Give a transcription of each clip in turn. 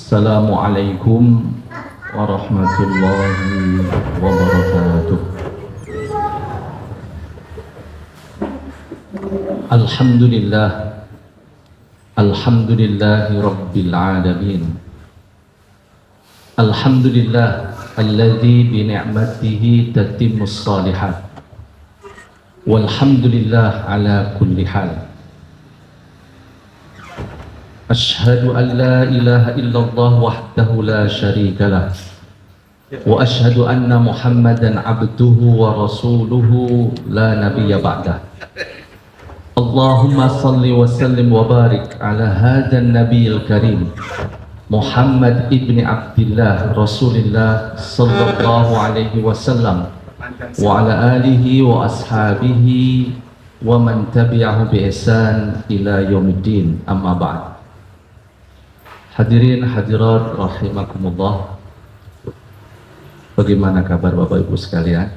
Assalamualaikum warahmatullahi wabarakatuh. Alhamdulillah, alhamdulillahi rabbil alamin. Alhamdulillah alladzi bi ni'matihi tatimmus shalihat. Walhamdulillah ala kulli hal. Ashhadu an la ilaha illallah wahdahu la syarika lah wa ashhadu anna Muhammadan abduhu wa rasuluhu la nabiyya ba'dah. Allahumma salli wa sallim wa barik ala hadan nabiyil karim Muhammad ibni Abdillah Rasulillah sallallahu alaihi wasallam wa ala alihi wa ashabihi wa man tabi'ahu bi ihsan ila yaumiddin, amma ba'd. Hadirin hadirat rahimakumullah, bagaimana kabar Bapak Ibu sekalian?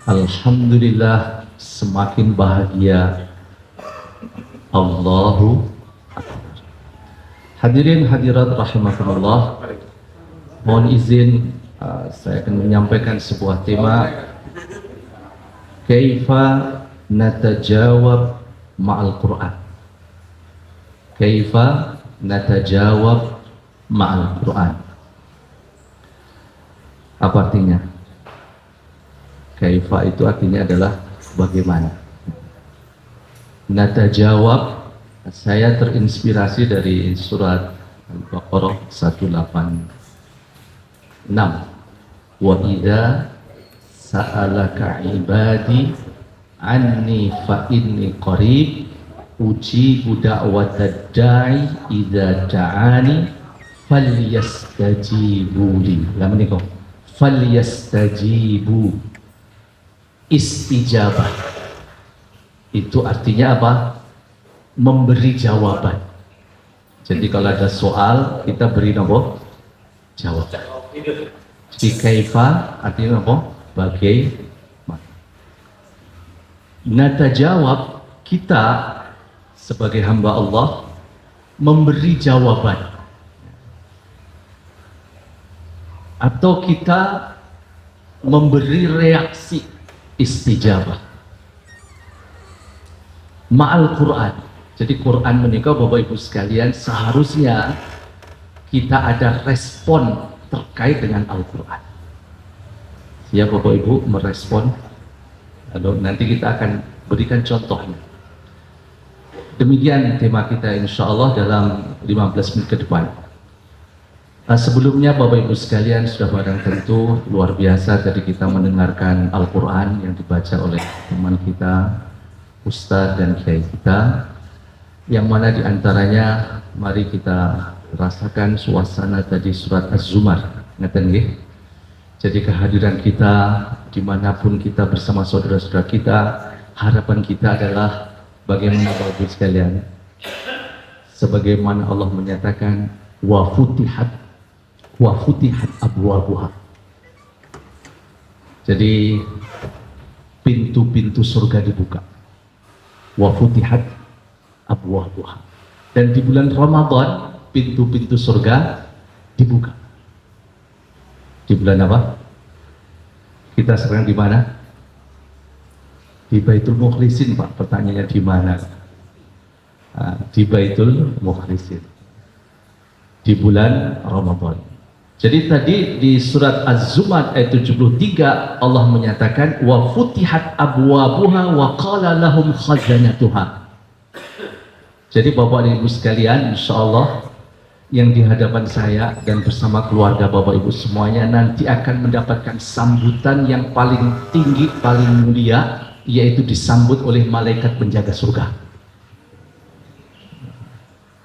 Alhamdulillah, semakin bahagia. Allahu Akbar. Hadirin hadirat rahimakumullah, mohon izin saya akan menyampaikan sebuah tema, kaifa natajawab ma'al Quran. Kaifa natajawab ma'al Quran. Apa artinya? Kaifa itu artinya adalah bagaimana. Natajawab, saya terinspirasi dari surat Al-Baqarah 186. Wa idza sa'alaka ibadi anni fa inni qarib ujibu da'watad da'i idza da'ani falyastajibu li. Lah menika falyastajibu, istijabah itu artinya apa? Memberi jawaban. Jadi kalau ada soal kita beri apa? Jawab. Jadi kaifa artinya apa? Bagaimana. Natajawab, kita sebagai hamba Allah memberi jawaban, atau kita memberi reaksi istijabah ma'al Quran. Jadi Quran menikah Bapak Ibu sekalian, seharusnya kita ada respon terkait dengan Al-Quran. Siap Bapak Ibu merespon? Lalu nanti kita akan berikan contohnya. Demikian tema kita insya Allah dalam 15 menit ke depan. Sebelumnya Bapak Ibu sekalian, sudah barang tentu luar biasa tadi kita mendengarkan Al-Quran yang dibaca oleh teman kita, Ustadz dan Kiai kita, yang mana diantaranya mari kita rasakan suasana tadi surat Az-Zumar. Ngeten nggih? Jadi kehadiran kita dimanapun kita bersama saudara-saudara kita, harapan kita adalah bagaimana Bapak Ibu sekalian, sebagaimana Allah menyatakan wa futihat abwabuha. Jadi pintu-pintu surga dibuka. Wa futihat abwabuha. Dan di bulan Ramadan pintu-pintu surga dibuka. Di bulan apa? Kita sekarang di mana? Di Baitul Mukhlisin, Pak. Pertanyaannya di mana? Di Baitul Mukhlisin, di bulan Ramadan. Jadi tadi di surat Az-Zumar ayat 73 Allah menyatakan wa futihat abwabuha wa qala lahum khazanatuha. Jadi Bapak dan Ibu sekalian, insyaallah yang di hadapan saya dan bersama keluarga Bapak Ibu semuanya nanti akan mendapatkan sambutan yang paling tinggi, paling mulia, yaitu disambut oleh malaikat penjaga surga.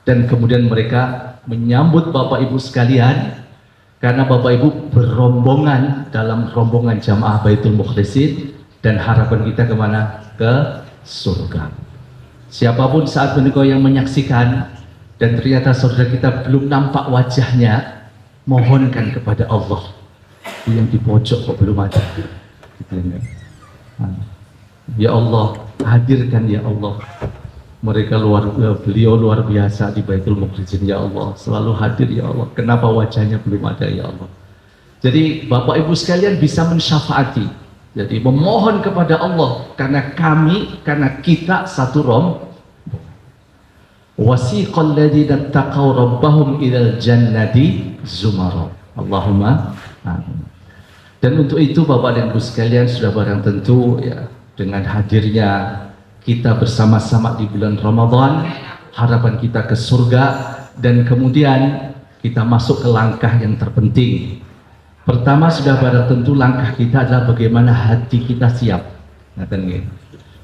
Dan kemudian mereka menyambut Bapak Ibu sekalian, karena Bapak Ibu berombongan dalam rombongan jamaah Baitul Mukhlisin, dan harapan kita kemana? Ke surga. Siapapun saat menikah yang menyaksikan dan ternyata saudara kita belum nampak wajahnya, mohonkan kepada Allah. Yang di pojok kok belum ada. Ya Allah, hadirkan ya Allah. Beliau luar biasa di Baitul Muqrisin, ya Allah, selalu hadir ya Allah. Kenapa wajahnya belum ada ya Allah? Jadi Bapak Ibu sekalian bisa mensyafaati, jadi memohon kepada Allah karena kita satu wasiqal ladzina taqaw rabbahum ilal jannati zumara. Allahumma amin. Dan untuk itu Bapak dan Ibu sekalian sudah barang tentu ya, dengan hadirnya kita bersama-sama di bulan Ramadan, harapan kita ke surga, dan kemudian kita masuk ke langkah yang terpenting. Pertama sudah barang tentu langkah kita adalah bagaimana hati kita siap.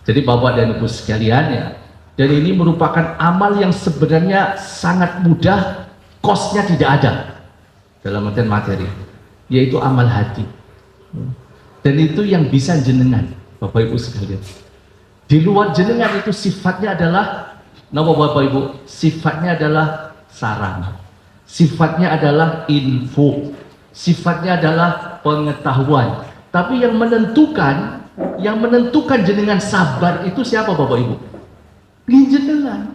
Jadi Bapak dan Ibu sekalian ya, dan ini merupakan amal yang sebenarnya sangat mudah, kosnya tidak ada dalam artian materi, yaitu amal hati. Dan itu yang bisa jenengan Bapak Ibu sekalian. Di luar jenengan itu sifatnya adalah, nama Bapak Ibu, sifatnya adalah saran, sifatnya adalah info, sifatnya adalah pengetahuan. Tapi yang menentukan jenengan sabar itu siapa Bapak Ibu? Jenengan.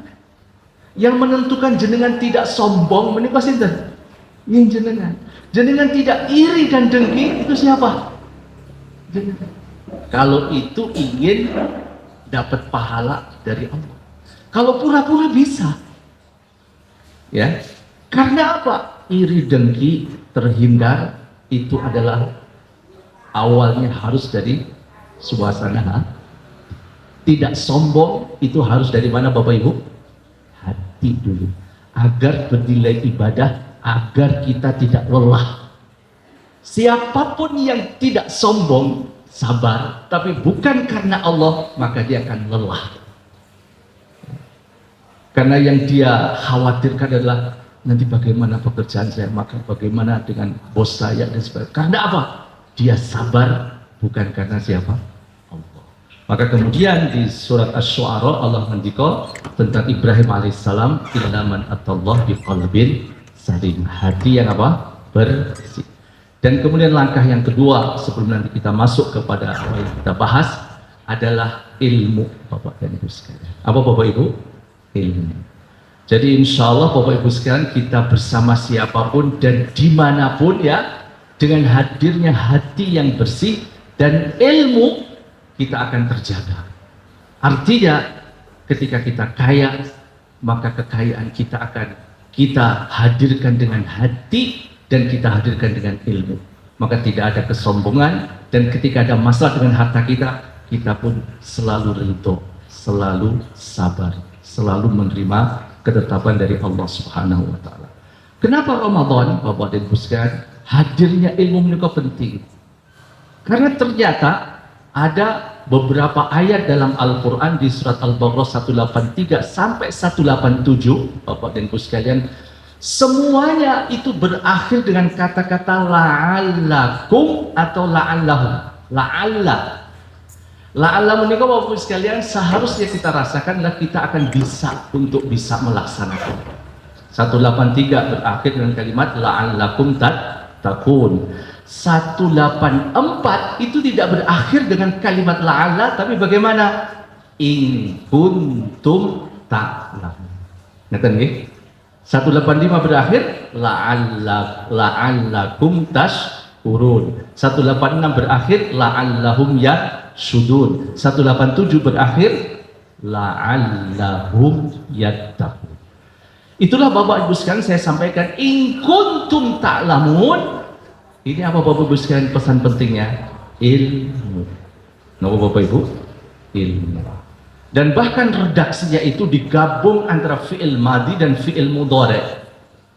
Yang menentukan jenengan tidak sombong menika sinten? Jenengan. Jenengan tidak iri dan dengki itu siapa? Jenengan. Kalau itu ingin dapat pahala dari Allah. Kalau pura-pura bisa. Ya. Karena apa? Iri dengki terhindar itu adalah awalnya harus dari suasana. Tidak sombong itu harus dari mana Bapak Ibu? Hati dulu. Agar bernilai ibadah, agar kita tidak lelah. Siapapun yang tidak sombong, sabar, tapi bukan karena Allah, maka dia akan lelah. Karena yang dia khawatirkan adalah nanti bagaimana pekerjaan saya, maka bagaimana dengan bos saya dan sebagainya. Karena apa? Dia sabar bukan karena siapa? Allah. Maka kemudian di surat Asy-Syu'ara Allah mendikau tentang Ibrahim alaihissalam, illa man atallah biqalbin salim, hati yang apa? Bersih. Dan kemudian langkah yang kedua sebelum nanti kita masuk kepada apa yang kita bahas adalah ilmu Bapak dan Ibu sekalian. Apa Bapak Ibu? Ilmu. Jadi insya Allah Bapak Ibu sekalian kita bersama siapapun dan dimanapun ya, dengan hadirnya hati yang bersih dan ilmu kita akan terjaga. Artinya ketika kita kaya, maka kekayaan kita akan kita hadirkan dengan hati dan kita hadirkan dengan ilmu, maka tidak ada kesombongan. Dan ketika ada masalah dengan harta kita, kita pun selalu ridho, selalu sabar, selalu menerima ketetapan dari Allah Subhanahu wa Ta'ala. Kenapa Ramadan Bapak dan Ibu sekalian hadirnya ilmu menika penting? Karena ternyata ada beberapa ayat dalam Al-Quran di surat Al-Baqarah 183 sampai 187 Bapak dan Ibu sekalian, semuanya itu berakhir dengan kata-kata la'allakum atau la'allahum. La'alla menikah Bapak sekalian seharusnya kita rasakan adalah kita akan bisa melaksanakan. 183 berakhir dengan kalimat la'allakum tattaqun. 184 itu tidak berakhir dengan kalimat la'alla, tapi bagaimana? In kuntum ta'lamun. Ngerti nggih? 185 berakhir la'allakum tashkurun. 186 berakhir la'allahum yasyudun. 187 berakhir la'allahum yattaqun. Itulah Bapak Ibu sekalian saya sampaikan in kuntum ta'lamun. Ini apa Bapak Ibu sekalian pesan pentingnya? Ilmu. Napa Bapak Ibu? Ilmu. Dan bahkan redaksinya itu digabung antara fi'il madi dan fi'il mudhari.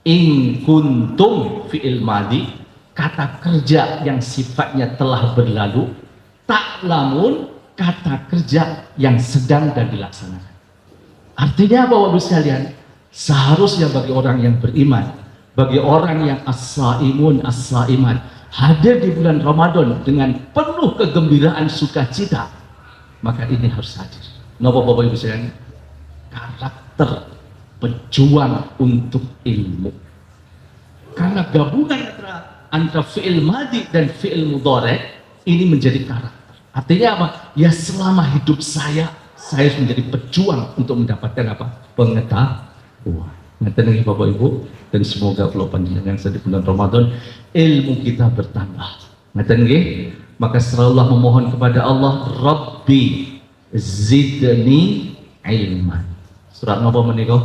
In kuntum fi'il madi, kata kerja yang sifatnya telah berlalu, ta'lamun, kata kerja yang sedang dan dilaksanakan. Artinya apa Bapak sekalian? Seharusnya bagi orang yang beriman, bagi orang yang as-saimun as-saimat, hadir di bulan Ramadan dengan penuh kegembiraan sukacita, maka ini harus hadir. Napa Bapak Ibu sekalian? Karakter pejuang untuk ilmu. Karena gabungan antara fi'il madi dan fi'il mudhari ini menjadi karakter. Artinya apa? Ya selama hidup saya saya harus menjadi pejuang untuk mendapatkan apa? Pengetahuan. Ngeten nggih Bapak Ibu, dan semoga kalau panjenengan di bulan Ramadan ilmu kita bertambah. Ngeten nggih? Maka selalulah memohon kepada Allah, Rabbi zidni ilman. Surat napa menika?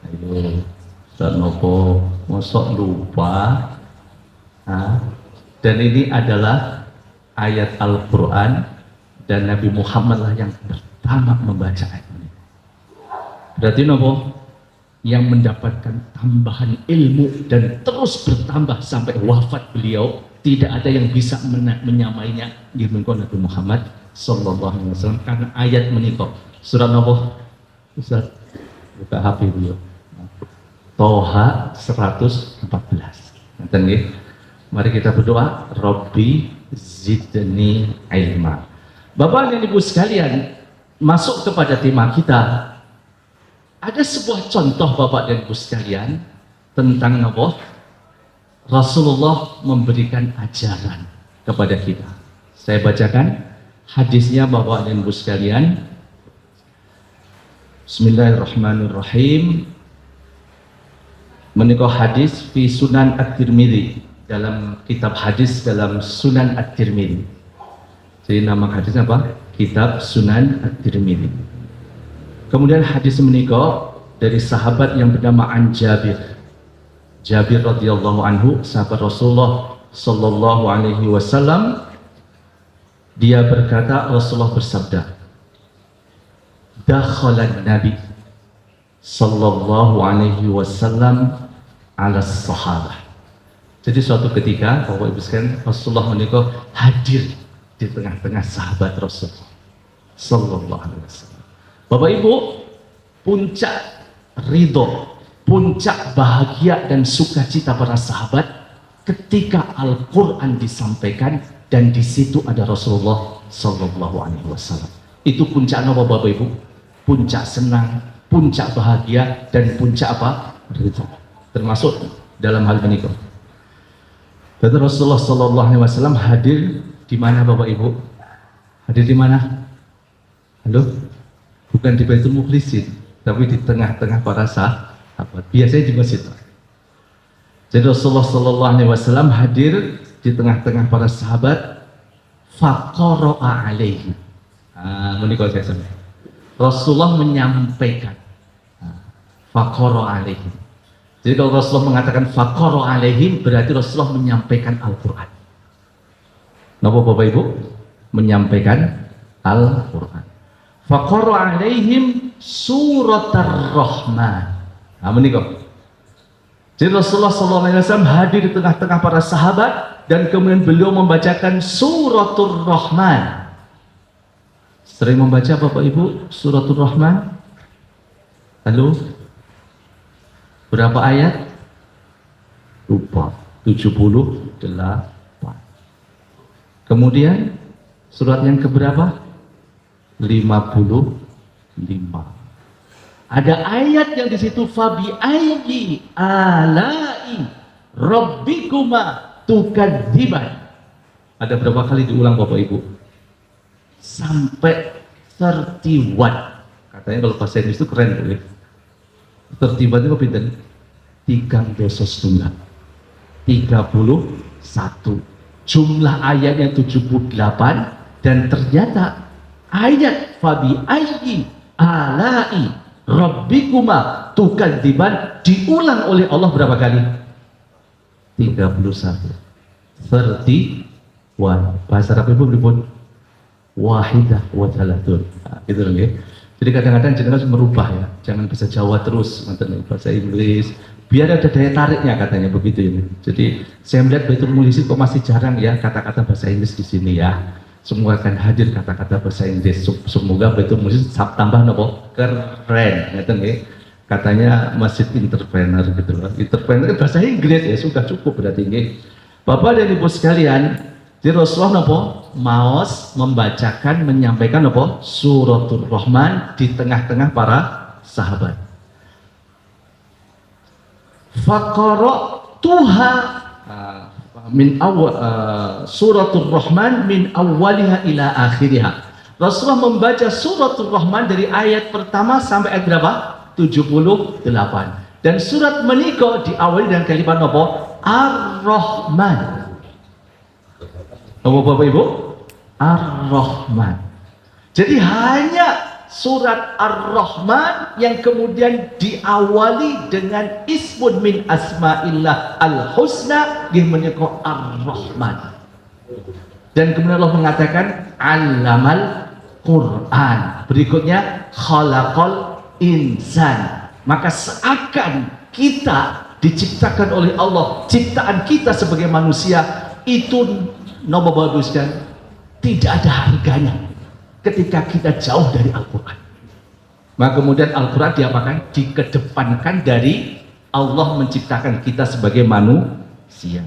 Ayo, surat napa? Mosok lupa? Dan ini adalah ayat Al-Quran dan Nabi Muhammad lah yang pertama membaca ayat ini. Berarti napa? Yang mendapatkan tambahan ilmu dan terus bertambah sampai wafat beliau, tidak ada yang bisa menyamainya di Nabi Muhammad sallallahu alaihi wasallam, karena ayat menika. Surat napa? Ustaz, buka HP beliau. Toha 114. Ngeten nggih. Mari kita berdoa, Rabbi zidni ilma. Bapak dan Ibu sekalian, masuk kepada tema kita. Ada sebuah contoh Bapak dan Ibu sekalian tentang apa? Rasulullah memberikan ajaran kepada kita. Saya bacakan hadisnya Bapak dan Ibu sekalian. Bismillahirrahmanirrahim. Menika hadis fi Sunan At-Tirmidzi, dalam kitab hadis dalam Sunan At-Tirmidzi. Jadi nama hadisnya apa? Kitab Sunan At-Tirmidzi. Kemudian hadis menika dari sahabat yang bernama Jabir. Jabir radhiyallahu anhu, sahabat Rasulullah sallallahu alaihi wasallam, dia berkata, Rasulullah bersabda, dakhalan Nabi sallallahu alaihi wasallam ala sahabah. Jadi suatu ketika Bapak Ibu sekalian, Rasulullah menika hadir di tengah-tengah sahabat Rasul sallallahu alaihi wasallam. Bapak Ibu, puncak ridho, puncak bahagia dan sukacita para sahabat ketika Al-Quran disampaikan dan di situ ada Rasulullah sallallahu alaihi wasallam. Itu puncak apa Bapak Ibu? Puncak senang, puncak bahagia, dan puncak apa? Ridho. Termasuk dalam hal menikah. Dan Rasulullah sallallahu alaihi wasallam hadir di mana Bapak Ibu? Hadir di mana? Halo? Bukan di Baitul Mukhlisin, tapi di tengah-tengah para sahabat. Biasanya di masjid. Jadi Rasulullah sallallahu alaihi wasallam hadir di tengah-tengah para sahabat. Faqara'a alaihi. Menikah saya sampai. Rasulullah menyampaikan. Faqara'a alaihi. Jadi kalau Rasulullah mengatakan faqara'a alaihi, berarti Rasulullah menyampaikan Al-Quran. Napa Bapak Ibu? Menyampaikan Al-Quran. Faqara'a alaihim surat Ar-Rahman. Menikah. Jadi Rasulullah SAW hadir di tengah-tengah para sahabat dan kemudian beliau membacakan suratul Rahman. Sering membaca Bapak Ibu suratul Rahman? Halo? Berapa ayat? Lupa. 78. Kemudian surat yang keberapa? 55. Ada ayat yang di situ fabi ayyi alai rabbikuma tukadziban. Ada berapa kali diulang Bapak Ibu? Sampai 31. Katanya kalau bahasa Inggris itu keren boleh. 31 itu pinten? 3 dosos tunggal. 31. Jumlah ayatnya 78 dan ternyata ayat fabi ayyi alai rabbikuma tukadziban diulang oleh Allah berapa kali? 31. 31. Bahasa Arab Ibu beripun? Wahidah wa thalathun. Gitu loh ya. Jadi kadang-kadang jenengan harus merubah ya. Jangan bisa Jawa terus, bahasa Inggris. Biar ada daya tariknya katanya begitu ya. Jadi saya melihat Baitul Mukhlisin kok masih jarang ya kata-kata bahasa Inggris di sini ya. Semua akan hadir kata-kata bahasa Inggris. Semoga Baitul Mukhlisin tambah nopo keren, ngeten nggih. Katanya masjid entrepreneur gitu loh. Entrepreneur bahasa Inggris ya sudah cukup berarti nggih. Bapak dan Ibu sekalian, di Rasulullah nopo maos membacakan menyampaikan nopo suratul Rahman di tengah-tengah para sahabat. Faqara'tuha min awal suratul Rahman min awwaliha ila akhiriha. Rasulullah membaca suratul Rahman dari ayat pertama sampai ayat berapa? 78. Dan surat menika diawali dengan kalimat apa? Ar-Rahman. Bapak Ibu? Ar-Rahman. Jadi hanya surat Ar-Rahman yang kemudian diawali dengan ismun min asma'illah al-husna yang menika Ar-Rahman. Dan kemudian Allah mengatakan Allamal Quran. Berikutnya khalaqal insan. Maka seakan kita diciptakan oleh Allah, ciptaan kita sebagai manusia itu nomor bagus dan tidak ada harganya ketika kita jauh dari Al-Quran. Maka kemudian Al-Quran diapakan? Dikedepankan dari Allah menciptakan kita sebagai manusia.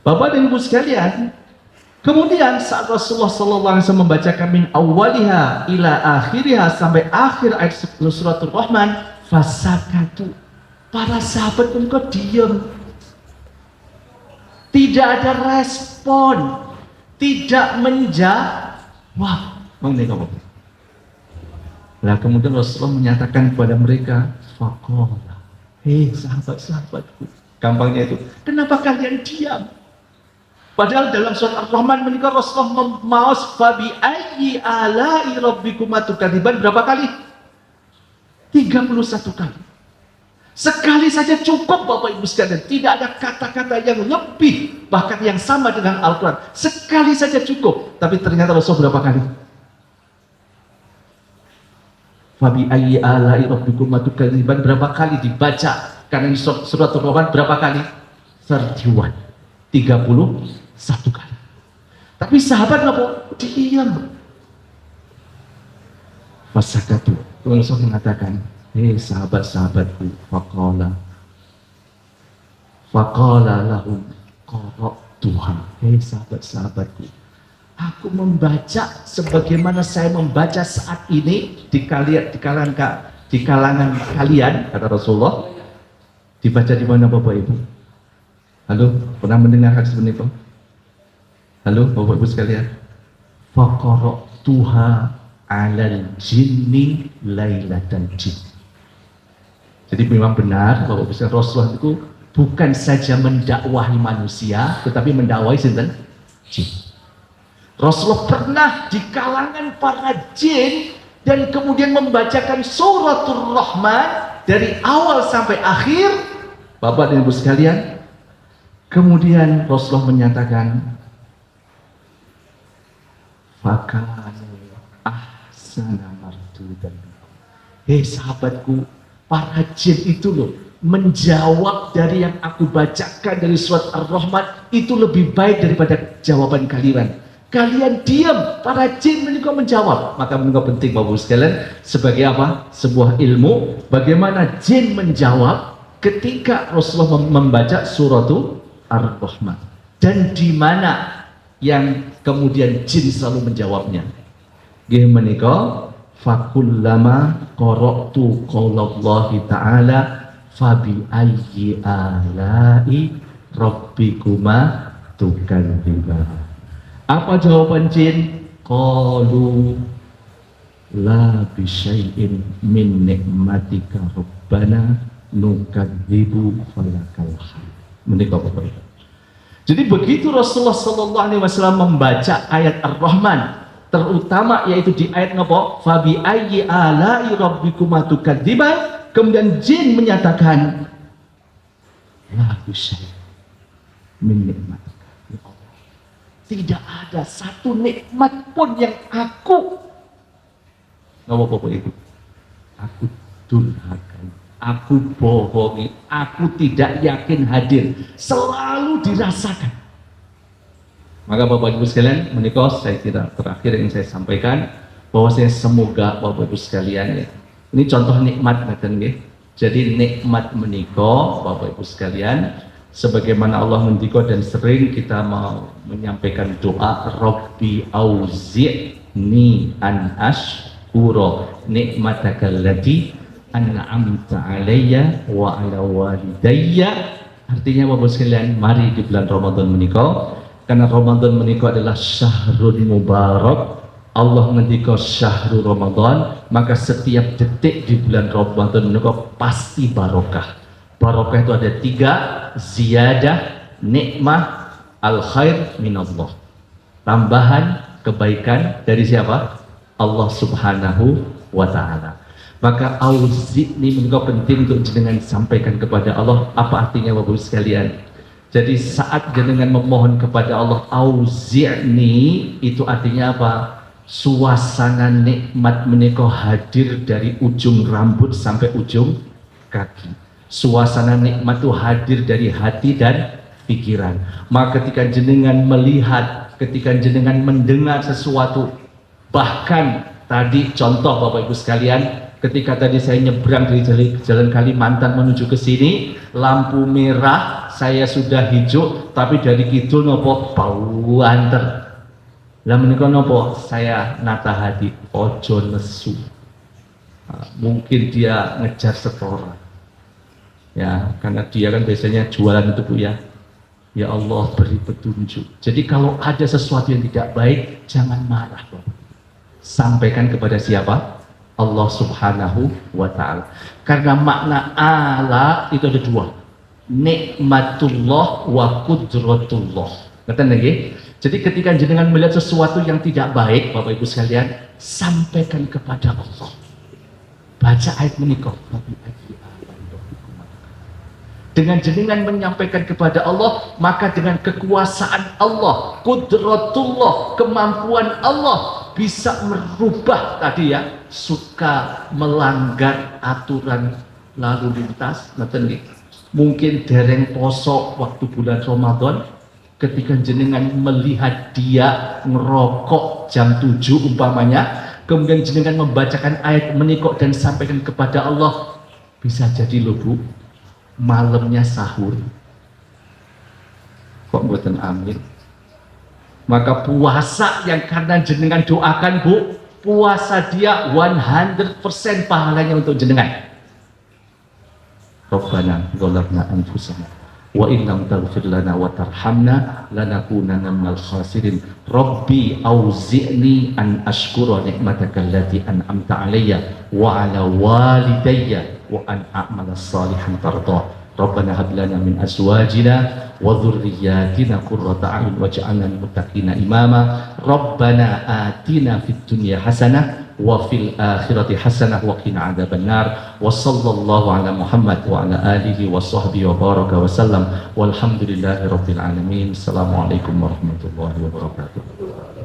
Bapak dan Ibu sekalian, kemudian saat Rasulullah SAW membacakan min awwaliha ila akhiriha sampai akhir ayat suratul Rahman, fasakatu, para sahabat pun kok diam, tidak ada respon, tidak menjawab. Nah kemudian Rasulullah menyatakan kepada mereka, faqala, hei sahabat-sahabatku, gampangnya itu, kenapa kalian diam? Padahal dalam surat Ar-Rahman menikah Rasulullah memaus fabi ayyi ala'i rabbikuma tukadziban berapa kali? 31 kali. Sekali saja cukup Bapak Ibu sekalian. Tidak ada kata-kata yang lebih, bahkan yang sama dengan Al-Quran. Sekali saja cukup. Tapi ternyata Rasulullah berapa kali? Fabi ayyi ala'i rabbikuma tukadziban berapa kali dibaca? Karena ini surat Ar-Rahman berapa kali? 31 kali. Tapi sahabat apa? Diam. Fasakatu. Rasul mengatakan, hei sahabat-sahabatku, faqala lahum qara'tuha. Hei sahabat-sahabatku, aku membaca sebagaimana saya membaca saat ini di kalangan kalian, kata Rasulullah. Dibaca di mana Bapak Ibu? Halo, pernah mendengar hadis seperti itu? Halo, Bapak Ibu sekalian. Faqara'tuha 'alal jinni lailatan jin. Jadi memang benar Bapak Ibu sekalian, Rasulullah itu bukan saja mendakwahi manusia, tetapi mendakwahi sinten? Jin. Rasulullah pernah di kalangan para jin dan kemudian membacakan suratul Rahman dari awal sampai akhir. Bapak dan Ibu sekalian, kemudian Rasulullah menyatakan, fakanu ahsana mardudan. Hei sahabatku, para jin itu loh menjawab dari yang aku bacakan dari surat Ar-Rahman itu lebih baik daripada jawaban kalian. Kalian diam, para jin menika menjawab. Maka menika penting Bapak Ibu sekalian, sebagai apa? Sebuah ilmu bagaimana jin menjawab ketika Rasulullah membaca surat Ar-Rahman. Dan di mana yang kemudian jin selalu menjawabnya? Nggih menika fakullama qara'tu qaulallahi ta'ala fabi ayyi ala'i rabbikuma tukadziban. Apa jawaban jin? Qalu la bisyai'in min nikmatika rabbana nukadzibu falakal hamd. Menika Bapak Ibu. Jadi begitu Rasulullah SAW membaca ayat Ar-Rahman, terutama yaitu di ayat napa? Fabi ayyi ala'i rabbikuma tukadziban. Kemudian jin menyatakan la bisyai' min nikmatika. Ya Allah, tidak ada satu nikmat pun yang aku Bapak Ibu, aku durhakai, aku bohongi, aku tidak yakin hadir, selalu dirasakan. Maka Bapak Ibu sekalian, menikah saya kira terakhir yang saya sampaikan, bahwa saya semoga Bapak Ibu sekalian, ya, ini contoh nikmat, jadi nikmat menikah Bapak Ibu sekalian, sebagaimana Allah mendikau dan sering kita mau menyampaikan doa, Rabbi auzi'ni an ashkura nikmataka allati an'amta alayya wa ala walidayya. Artinya Bapak sekalian, mari di bulan Ramadan menikah, karena Ramadan menikah adalah syahrul mubarak, Allah ngendika syahrul Ramadan, maka setiap detik di bulan Ramadan menika pasti barokah. Barokah itu ada 3, ziyadah, nikmah, al khair minallah. Tambahan kebaikan dari siapa? Allah Subhanahu wa taala. Maka auzi'ni menika penting untuk jenengan sampaikan kepada Allah. Apa artinya Bapak Ibu sekalian? Jadi saat jenengan memohon kepada Allah auzi'ni, itu artinya apa? Suasana nikmat menika hadir dari ujung rambut sampai ujung kaki. Suasana nikmat itu hadir dari hati dan pikiran. Maka ketika jenengan melihat, ketika jenengan mendengar sesuatu, bahkan tadi contoh Bapak Ibu sekalian, ketika tadi saya nyebrang dari jalan Kalimantan menuju ke sini, lampu merah, saya sudah hijau, tapi dari kidul nopo banter. Lah menika nopo, saya nata hati, ojo nesu. Mungkin dia ngejar setoran. Ya, karena dia kan biasanya jualan itu Bu ya. Ya Allah beri petunjuk. Jadi kalau ada sesuatu yang tidak baik, jangan marah Bapak. Sampaikan kepada siapa? Allah Subhanahu wa ta'ala. Karena makna ala itu ada 2. Nikmatullah wa qudratullah. Ngerti lagi? Jadi ketika jenengan melihat sesuatu yang tidak baik, Bapak Ibu sekalian, sampaikan kepada Allah. Baca ayat menikah. Dengan jenengan menyampaikan kepada Allah, maka dengan kekuasaan Allah, qudratullah, kemampuan Allah bisa merubah tadi ya, suka melanggar aturan lalu lintas. Mungkin dereng poso waktu bulan Ramadan, ketika jenengan melihat dia ngerokok jam 7 umpamanya, kemudian jenengan membacakan ayat menikok dan sampaikan kepada Allah, bisa jadi loh Bu, malamnya sahur kok mboten amin. Maka puasa yang karena jenengan doakan Bu, puasa dia 100% pahalanya untuk jenengan. Rabbana dzalamna anfusana wa in lam taghfir lana wa tarhamna lanakunanna minal khasirin. Rabbi auzi'ni an ashkura ni'mataka allati an'amta alayya wa ala walidayya wa an a'mala salihan tarda. Rabbana hab lana min azwajina wa dhurriyyatina qurrata a'yun waj'alna lil muttaqina imama. Rabbana atina fid dunya hasanah wa fil akhirati hasanah wa qina adzabannar. Wa sallallahu ala Muhammad wa ala alihi wa sahbihi wa baraka wa sallam. Walhamdulillahi rabbil alamin. Assalamualaikum warahmatullahi wabarakatuh.